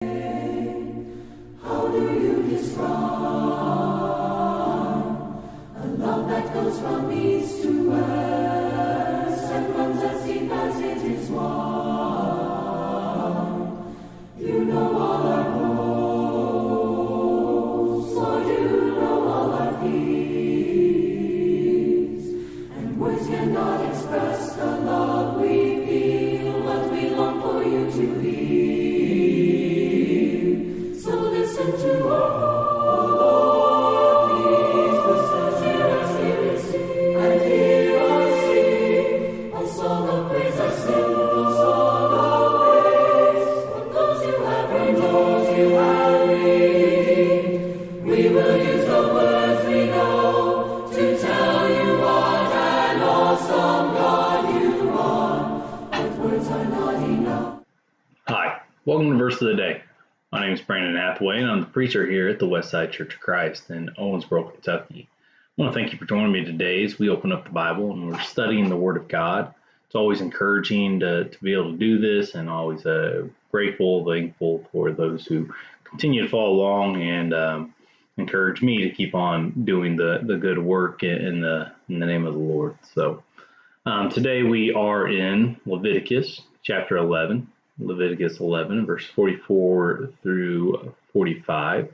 How do you describe a love that goes from east to west and runs as deep as it is wide? You know all our hopes, Lord, you know all our fears, and words cannot express the love we feel, but we long for you to hear. Listen to our heartbeats, listen to our spirits sing, and hear us sing a song of praise, a simple song of praise. From those you have heard, those you have redeemed, we will use the words we know to tell you what an awesome God you are, but words are not enough. Hi, welcome to Verse of the Day. My name is Brandon Hathaway, and I'm the preacher here at the Westside Church of Christ in Owensboro, Kentucky. I want to thank you for joining me today as we open up the Bible and we're studying the Word of God. It's always encouraging to be able to do this, and always grateful, thankful for those who continue to follow along and encourage me to keep on doing the good work in the name of the Lord. So today we are in Leviticus chapter 11. Leviticus 11, verse 44 through 45.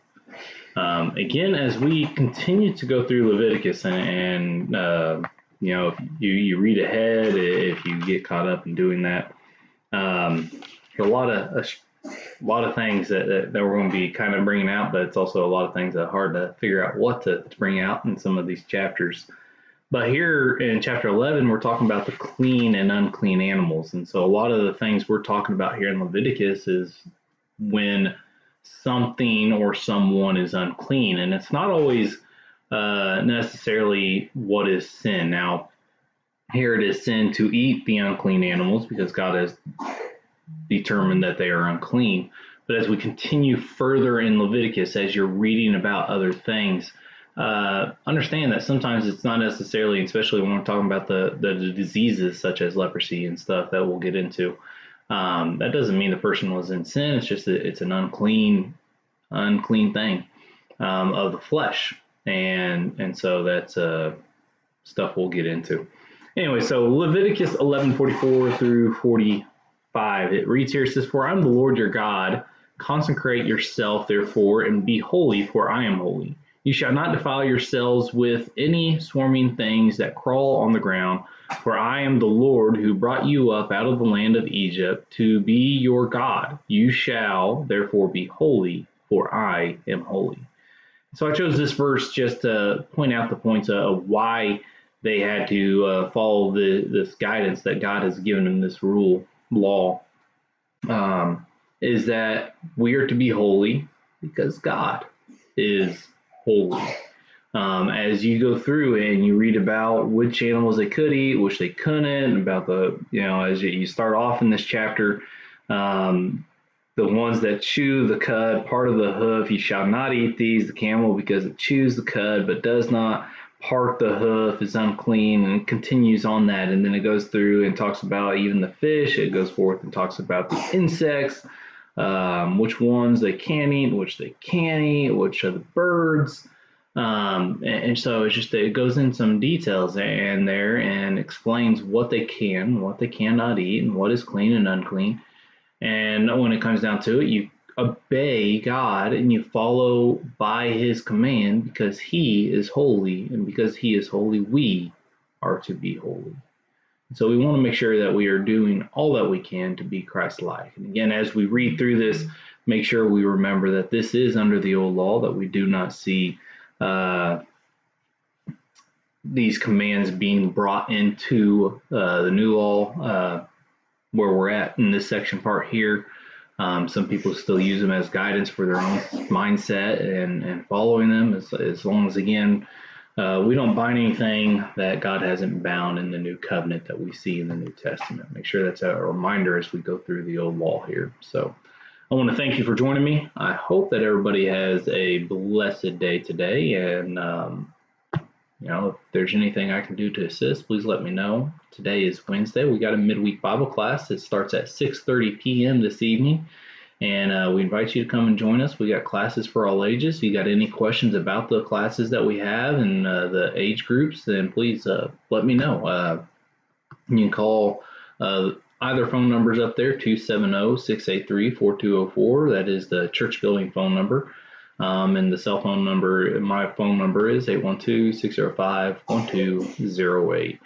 Again, as we continue to go through Leviticus, and if you read ahead, if you get caught up in doing that, there are a lot of things that we're going to be kind of bringing out, but it's also a lot of things that are hard to figure out what to bring out in some of these chapters. But here in chapter 11, we're talking about the clean and unclean animals. And so a lot of the things we're talking about here in Leviticus is when something or someone is unclean. And it's not always necessarily what is sin. Now, here it is sin to eat the unclean animals because God has determined that they are unclean. But as we continue further in Leviticus, as you're reading about other things, understand that sometimes it's not necessarily, especially when we're talking about the diseases such as leprosy and stuff that we'll get into, that doesn't mean the person was in sin. It's just that it's an unclean thing of the flesh, and so that's stuff we'll get into. Anyway, so Leviticus 11:44 through 45, it reads here, it says, "For I am the Lord your God. Consecrate yourself, therefore, and be holy, for I am holy. You shall not defile yourselves with any swarming things that crawl on the ground, for I am the Lord who brought you up out of the land of Egypt to be your God. You shall therefore be holy, for I am holy." So I chose this verse just to point out the points of why they had to follow this guidance that God has given them, this law, is that we are to be holy because God is holy. As you go through and you read about which animals they could eat, which they couldn't, about as you start off in this chapter, the ones that chew the cud, part of the hoof, you shall not eat these. The camel, because it chews the cud but does not part the hoof, is unclean, and it continues on that. And then it goes through and talks about even the fish. It goes forth and talks about the insects, which ones they can eat, which they can't eat, which are the birds. And so it goes in some details and explains what they can, what they cannot eat, and what is clean and unclean. And when it comes down to it, you obey God and you follow by his command because he is holy, and because he is holy, we are to be holy. So we want to make sure that we are doing all that we can to be Christ-like. And again, as we read through this, make sure we remember that this is under the old law, that we do not see these commands being brought into the new law where we're at in this section part here. Some people still use them as guidance for their own mindset and following them, as long as, again, we don't bind anything that God hasn't bound in the new covenant that we see in the New Testament. Make sure that's a reminder as we go through the old law here. So I want to thank you for joining me. I hope that everybody has a blessed day today. And, if there's anything I can do to assist, please let me know. Today is Wednesday. We got a midweek Bible class. It starts at 6:30 p.m. this evening. And we invite you to come and join us. We got classes for all ages. If you got any questions about the classes that we have and the age groups, then please let me know. You can call either phone numbers up there, 270-683-4204. That is the church building phone number. And the cell phone number, my phone number is 812-605-1208.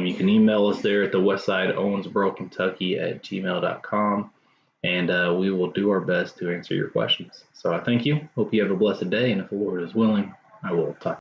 You can email us there at the Westside Owensboro, Kentucky at gmail.com. And we will do our best to answer your questions. So I thank you. Hope you have a blessed day. And if the Lord is willing, I will talk